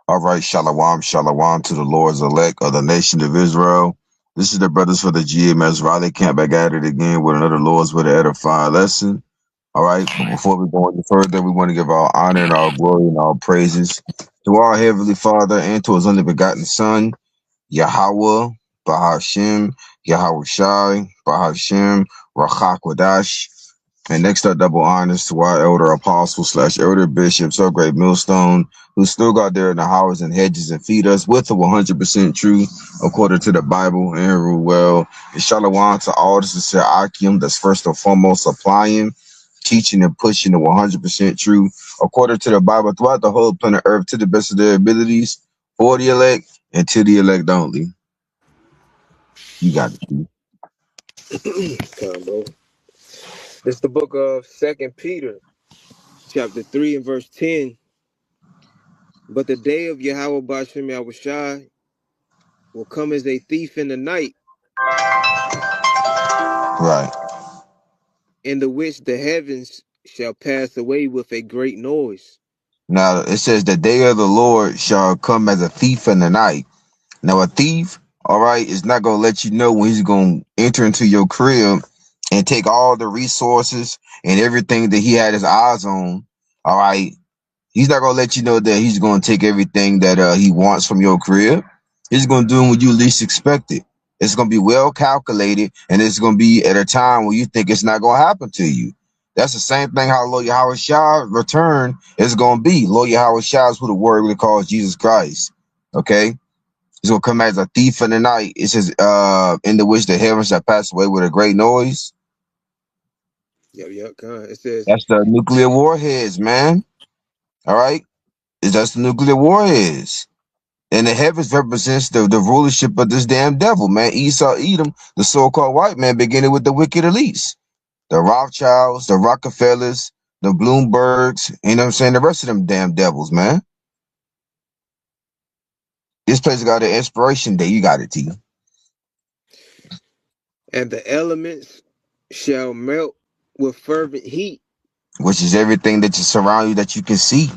All right, shalom, shalom to the Lord's elect of the nation of Israel. This is the brothers for the GMS Raleigh camp back at it again with another Lord's with an edifying lesson. All right, but before we go any further, we want to give our honor and our glory and our praises to our Heavenly Father and to His only begotten Son, Yahweh, Bahashem, Yahweh Shai, Bahashem, Rachakwadash. And next up, double honors to our elder apostle / elder bishop, so great millstone, who still got there in the houses and hedges and feed us with the 100% truth according to the Bible and rule well. And shalom to all the sincere Akim that's first and foremost applying, teaching, and pushing the 100% truth according to the Bible throughout the whole planet Earth to the best of their abilities for the elect and to the elect only. You got it. Come, bro. This is the book of 2 Peter, chapter 3 and verse 10. But the day of Yahweh Bashem Yahushai will come as a thief in the night, Right. in the which the heavens shall pass away with a great noise. Now it says the day of the Lord shall come as a thief in the night. Now, a thief, all right, is not going to let you know when he's going to enter into your crib and take all the resources and everything that he had his eyes on. All right. He's not going to let you know that he's going to take everything that he wants from your crib. He's going to do it when you least expect it. It's going to be well calculated, and it's going to be at a time where you think it's not going to happen to you. That's the same thing how Lord Yahweh Shah return is going to be. Lord Yahweh Shah is who the word really calls Jesus Christ. Okay. He's gonna come as a thief in the night. It says, in the which the heavens shall pass away with a great noise. Yep, God. It says, That's the nuclear warheads, man. All right, that's the nuclear warheads, and the heavens represents the rulership of this damn devil, man. Esau, Edom, the so-called white man, beginning with the wicked elites, the Rothschilds, the Rockefellers, the Bloombergs. You know what I'm saying? The rest of them damn devils, man. This place got an inspiration day. You got it, T. and the elements shall melt with fervent heat. Which is everything that you surround you that you can see.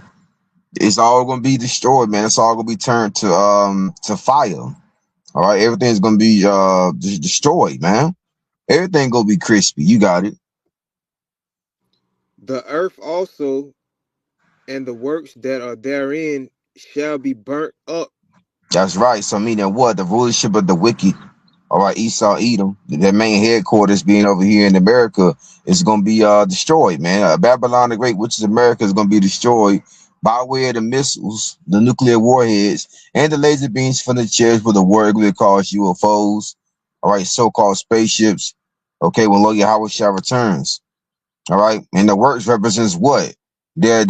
It's all gonna be destroyed, man. It's all gonna be turned to fire. All right, everything's gonna be destroyed, man. Everything gonna be crispy. You got it. The earth also and the works that are therein shall be burnt up. That's right. So meaning what? The rulership of the wicked. All right, Esau, Edom, their main headquarters being over here in America is gonna be destroyed, man. Babylon the Great, which is America, is gonna be destroyed by way of the missiles, the nuclear warheads, and the laser beams from the chairs with the word we calls UFOs. All right, so-called spaceships. Okay, when Lord Yahweh Shah returns. All right, and the works represents what? Their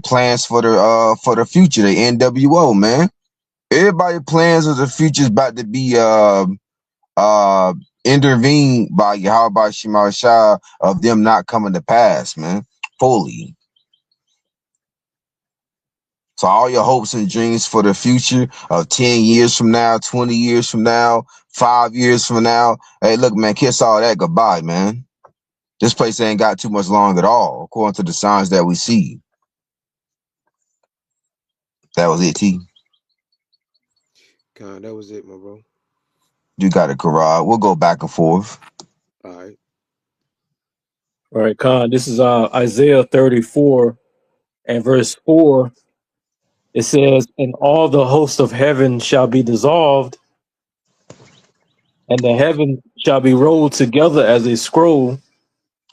plans for the future, the NWO, man. Everybody plans of the future is about to be intervened by Yahweh Shema Shah of them not coming to pass, man, fully. So all your hopes and dreams for the future of 10 years from now, 20 years from now, 5 years from now, hey, look, man, kiss all that goodbye, man. This place ain't got too much long at all, according to the signs that we see. That was it, T. God, that was it, my bro. You got it, Karad. We'll go back and forth. All right. All right, Khan. This is Isaiah 34 and verse 4. It says, "And all the hosts of heaven shall be dissolved, and the heaven shall be rolled together as a scroll."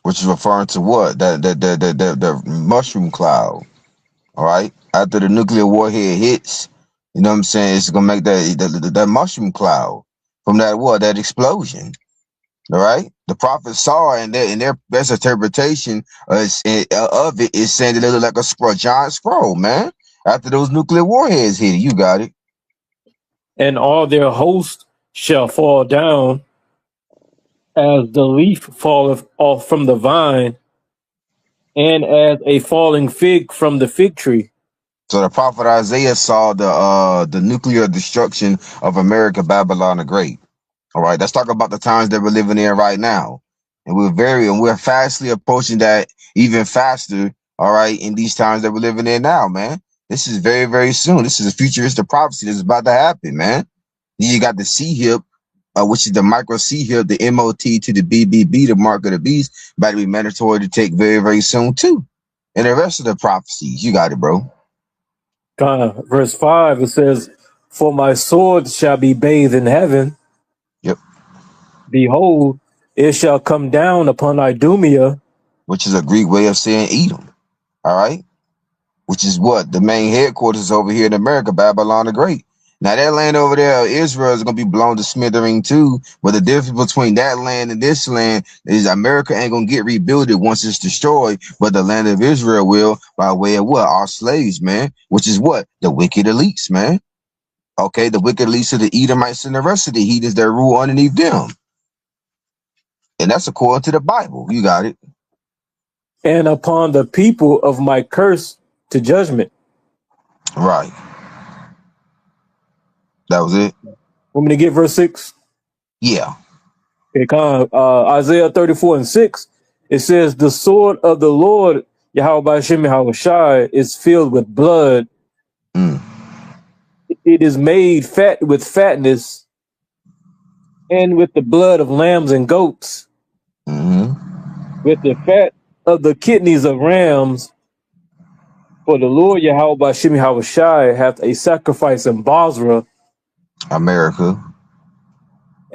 Which is referring to what? The mushroom cloud. All right. After the nuclear warhead hits, you know what I'm saying? It's gonna make that mushroom cloud from that explosion. All right. The prophets saw, and their best interpretation of it is saying that it looked like a giant scroll, man. After those nuclear warheads hit it, you got it. "And all their hosts shall fall down, as the leaf falleth off from the vine, and as a falling fig from the fig tree." So the prophet Isaiah saw the nuclear destruction of America, Babylon the Great. All right, let's talk about the times that we're living in right now, and we're fastly approaching that even faster. All right, in these times that we're living in now, man. This is very, very soon. This is a futuristic prophecy that's about to happen, man. You got the C hip, which is the micro C hip, the MOT to the BBB, the mark of the beast, about to be mandatory to take very, very soon too. And the rest of the prophecies, you got it, bro. Verse 5, it says, "For my sword shall be bathed in heaven. Yep. Behold, it shall come down upon Idumea." Which is a Greek way of saying Edom. All right. Which is what the main headquarters over here in America, Babylon the Great. Now that land over there, Israel, is gonna be blown to smithering too. But the difference between that land and this land is America ain't gonna get rebuilt once it's destroyed, but the land of Israel will by way of what? Our slaves, man. Which is what? The wicked elites, man. Okay, the wicked elites of the Edomites and the rest of the heathens that rule underneath them. And that's according to the Bible. You got it. "And upon the people of my curse to judgment." Right. That was it. Want me to get verse 6? Yeah. Okay, Isaiah 34:6, it says, "The sword of the Lord, Yahweh Bashem Yahushai, is filled with blood. Mm. It is made fat with fatness and with the blood of lambs and goats, Mm-hmm. with the fat of the kidneys of rams. For the Lord Yahweh Bashem Yahushai hath a sacrifice in Basra America.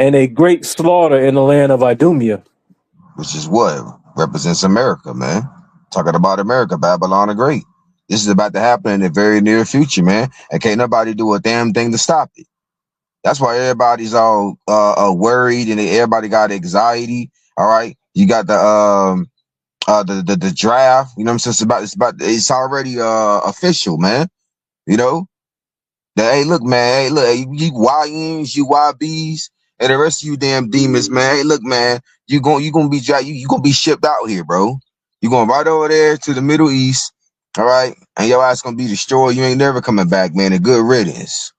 and a great slaughter in the land of Idumea." Which is what represents America, man. Talking about America, Babylon the Great. This is about to happen in the very near future, man. And can't nobody do a damn thing to stop it. That's why everybody's all worried and everybody got anxiety. All right, you got the draft. You know what I'm saying? It's already official, man. You know. Hey, look, man. Hey, look, hey, you YNs, you YBs, and the rest of you damn demons, man. Hey, look, man. You gonna be you gonna be shipped out here, bro. You going right over there to the Middle East, all right? And your ass gonna be destroyed. You ain't never coming back, man. A good riddance.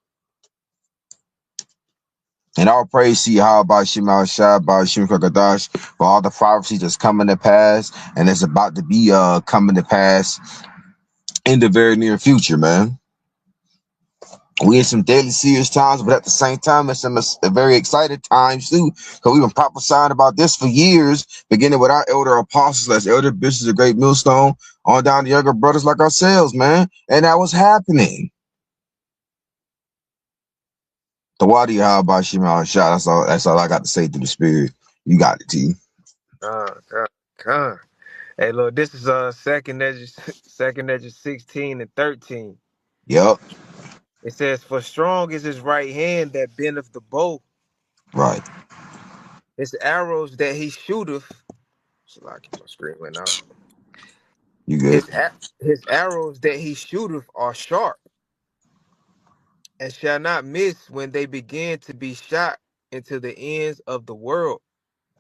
And all praise to Yahweh by Shemal Shah, by Shem Kakadash, for all the prophecies that's coming to pass and it's about to be coming to pass in the very near future, man. We in some daily serious times, but at the same time, it's some very excited times too. Because we've been prophesying about this for years, beginning with our elder apostles, as elder bishops of Great Millstone, on down to younger brothers like ourselves, man. And that was happening. The Wadi Yahweh Shema Shah. That's all I got to say to the spirit. You got it, T. God. Hey, look, this is second Ezra 16 and 13. Yep. It says, "For strong is his right hand that bendeth the bow, Right. his arrows that he shooteth." So like my screen went out. You good. His arrows that he shooteth are sharp, and shall not miss when they begin to be shot into the ends of the world.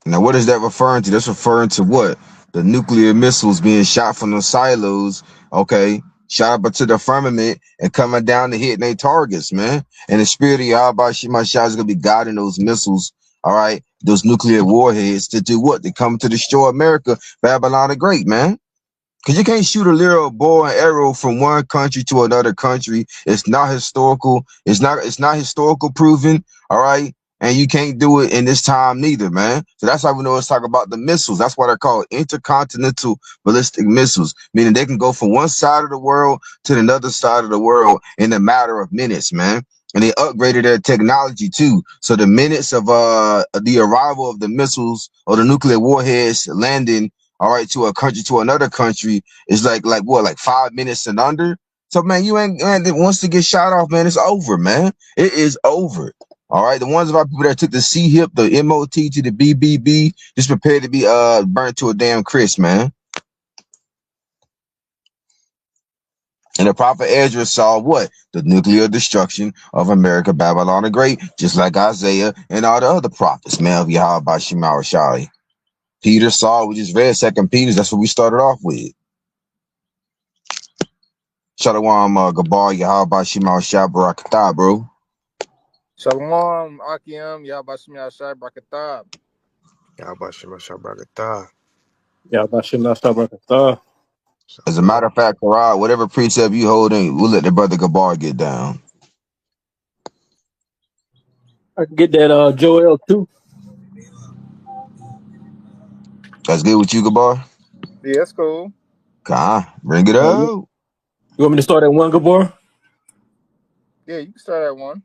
Now, what is that referring to? That's referring to what? The nuclear missiles being shot from the silos, okay? Shot up into the firmament and coming down to hitting their targets, man. And the spirit of Yahweh Shema Shah is going to be guiding those missiles, all right? Those nuclear warheads to do what? To come to destroy America, Babylon the Great, man. Because you can't shoot a little bow and arrow from one country to another country. It's not historical. It's not historical proven. All right. And you can't do it in this time neither, man. So that's why we know let's talk about the missiles. That's why they're called intercontinental ballistic missiles, meaning they can go from one side of the world to another side of the world in a matter of minutes, man. And they upgraded their technology too. So the minutes of the arrival of the missiles or the nuclear warheads landing, all right, to a country, to another country, is like what, like 5 minutes and under. So man, you ain't, man, once to get shot off, man, it's over, man. It is over. All right, the ones of our people that took the C hip, the MOT to the BBB, just prepared to be burnt to a damn crisp, man. And the prophet Ezra saw what? The nuclear destruction of America, Babylon the Great, just like Isaiah and all the other prophets, man, of Yahweh by Shema Shai. Peter saw, we just read Second Peter, that's what we started off with. Shalom, Gabar, Yahweh Shema Shai Barakatah, bro. Shalom, Akim, Yabashim Yashai Brakatab. Yahweh Shema Shabrakatah. Yahweh Bashem Yahushai. As a matter of fact, Farad, whatever precept you holding, we'll let the brother Gabar get down. I can get that Joel too. That's good with you, Gabar? Yeah, that's cool. Bring it You up. want me to start at one, Gabor? Yeah, you can start that one.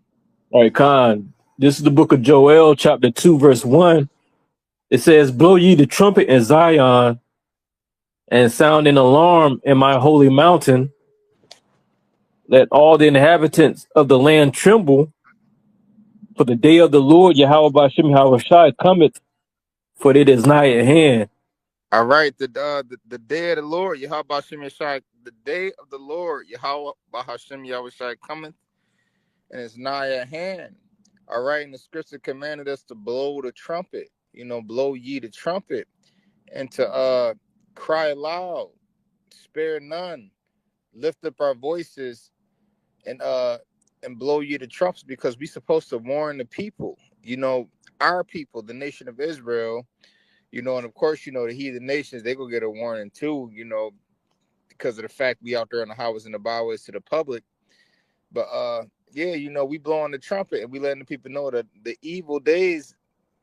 All right, Khan. This is the book of Joel, chapter 2, verse 1. It says, blow ye the trumpet in Zion and sound an alarm in my holy mountain. Let all the inhabitants of the land tremble, for the day of the Lord Yahweh Bashem Yahweh Shai cometh, for it is nigh at hand. All right, the day of the Lord, Yahweh Hashem Yahweh, the day of the Lord, Yahweh Hashem Yahweh cometh, and it's nigh at hand. All right, and the scripture commanded us to blow the trumpet, blow ye the trumpet, and to cry loud, spare none, lift up our voices, and blow ye the trumpets, because we supposed to warn the people, our people, the nation of Israel, and of course, the heathen nations, they go get a warning too, because of the fact we out there on the highways and the byways to the public. But yeah, we blowing the trumpet and we letting the people know that the evil days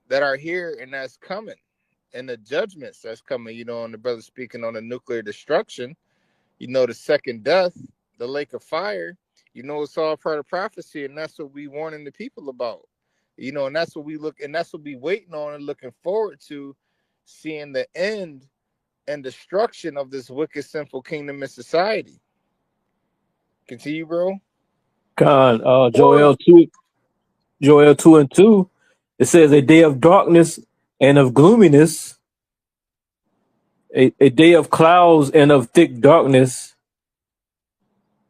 that are here and that's coming, and the judgments that's coming, and the brother speaking on the nuclear destruction, the second death, the lake of fire, it's all part of prophecy, and that's what we warning the people about. And that's what we look, and that's what we waiting on and looking forward to, seeing the end and destruction of this wicked, sinful kingdom and society. Continue, bro. Khan, Joel 2 and 2. It says, a day of darkness and of gloominess, a day of clouds and of thick darkness,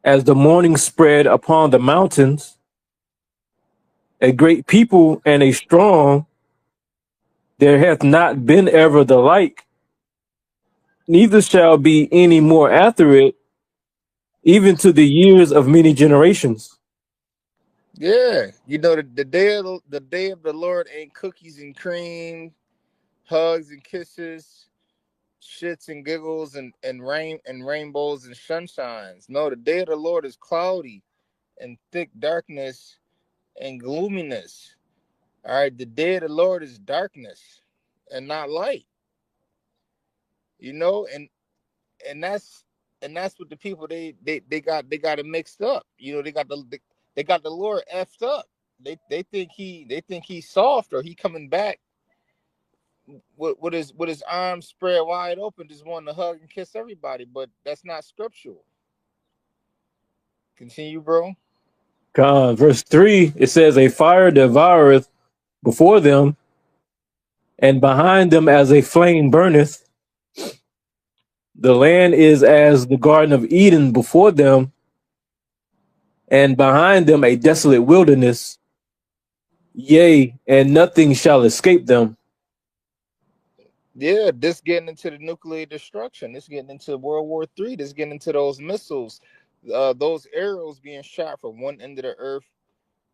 as the morning spread upon the mountains, a great people and a strong, there hath not been ever the like, neither shall be any more after it, even to the years of many generations. Yeah, the day of the Lord ain't cookies and cream, hugs and kisses, shits and giggles, and rain and rainbows and sunshines. No, the day of the Lord is cloudy and thick darkness and gloominess. All right, the day of the Lord is darkness and not light. And that's what the people they got it mixed up. They got the Lord effed up. They think he's soft, or he coming back with his arms spread wide open, just wanting to hug and kiss everybody. But that's not scriptural. Continue, bro. God, verse 3, it says, a fire devoureth before them, and behind them as a flame burneth. The land is as the Garden of Eden before them, and behind them a desolate wilderness. Yea, and nothing shall escape them. Yeah, this getting into the nuclear destruction. This getting into World War III. This getting into those missiles, those arrows being shot from one end of the earth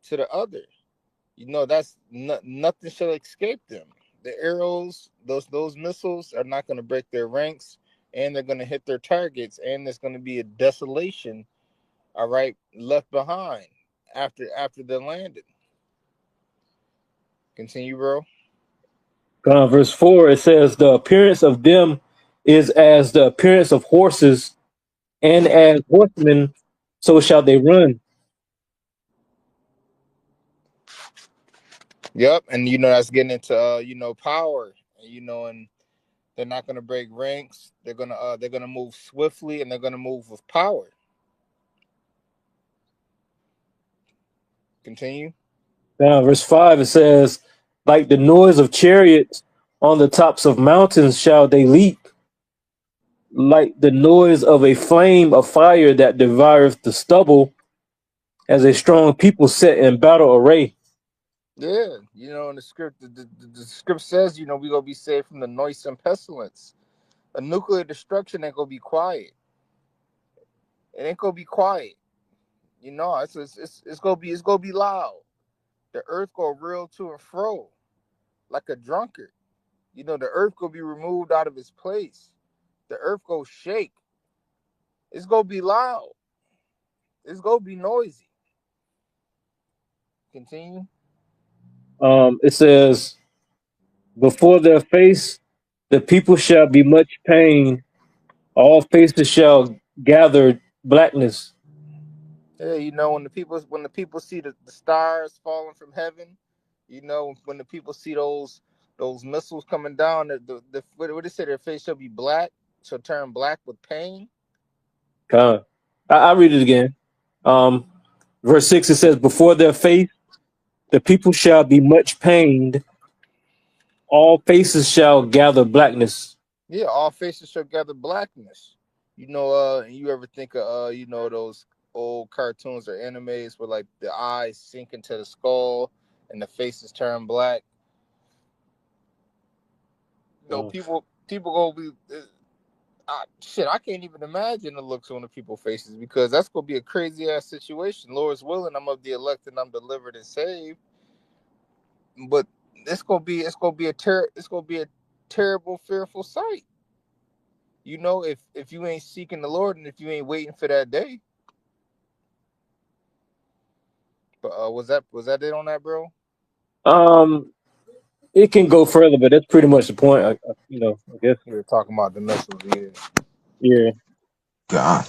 to the other. That's nothing shall escape them. The arrows, those missiles are not going to break their ranks, and they're going to hit their targets, and there's going to be a desolation, all right, left behind after the landing. Continue, bro. Verse 4, it says, the appearance of them is as the appearance of horses, and as horsemen, so shall they run. Yep, and that's getting into power, and they're not going to break ranks. They're gonna move swiftly, and they're gonna move with power. Continue. Verse 5, it says, like the noise of chariots on the tops of mountains shall they leap, like the noise of a flame of fire that devoureth the stubble, as a strong people set in battle array. Yeah, in the script, the script says, we gonna be saved from the noisome pestilence. A nuclear destruction ain't gonna be quiet. It ain't gonna be quiet. It's gonna be loud. The earth gonna reel to and fro like a drunkard. The earth gonna be removed out of its place. The earth gonna shake. It's gonna be loud. It's gonna be noisy. Continue. It says, before their face, the people shall be much pain. All faces shall gather blackness. Yeah, you know when the people see the stars falling from heaven, you know when the people see those missiles coming down, what they say their face shall be black, shall turn black with pain. Con. I read it again. Um, verse 6, it says, before their face, the people shall be much pained. All faces shall gather blackness. Yeah, all faces shall gather blackness. You know, you ever think of you know, those old cartoons or animes where like the eyes sink into the skull and the faces turn black? You know, Uh, people gonna be shit. I can't even imagine the looks on the people's faces because that's gonna be a crazy ass situation. Lord's willing, I'm of the elect and I'm delivered and saved. But it's gonna be a terrible, fearful sight. You know, if you ain't seeking the Lord and if you ain't waiting for that day. But was that it on that, bro? Um, it can go further, but that's pretty much the point. I guess. We were talking about the missiles, yeah. Yeah. God,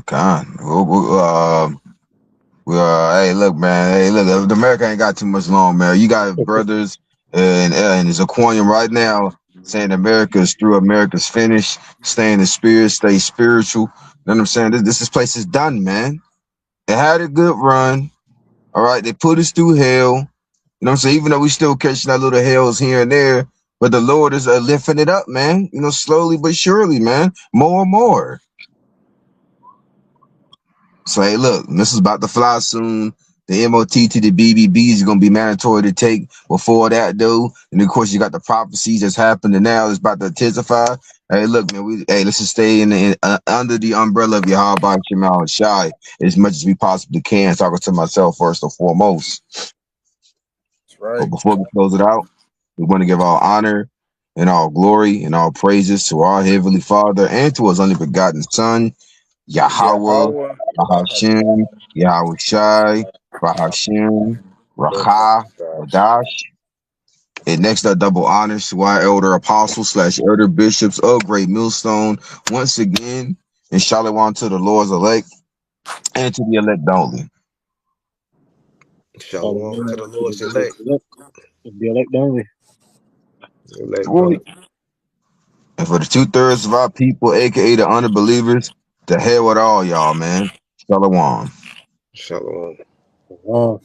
God. Hey, look, man. Hey, look. America ain't got too much long, man. You got brothers in his aquarium right now saying America is through. America's finished. Stay in the spirit. Stay spiritual. You know what I'm saying? This place is done, man. It had a good run. All right. They put us through hell. You know what I'm saying? Even though we still catching our little hells here and there, but the Lord is lifting it up, man. You know, slowly but surely, man. More and more. So hey, look, this is about to fly soon. The MOT to the BBBs is gonna be mandatory to take before that, though. And of course, you got the prophecies that's happening now. It's about to intensify. Hey, look, man. Let's just stay under the umbrella of Yahweh Shemal and Shai as much as we possibly can. Talking to myself first and foremost. That's But right. before we close it out, we want to give all honor and all glory and all praises to our Heavenly Father and to His only begotten Son, Yahweh, Yahweh, Bahashem, Bahashem, Yahweh Shai, Bahashem, Racha, Wadash. And next up, double honors to our elder apostles / elder bishops of Great Millstone. Once again, and shalom to the Lord's elect and to the elect only. Shalom to the Lord's elect. The elect only. Elect Sweet. only. And for the 2/3 of our people, aka the unbelievers, the hell with all y'all, man. Shalom. Shalom. Wow.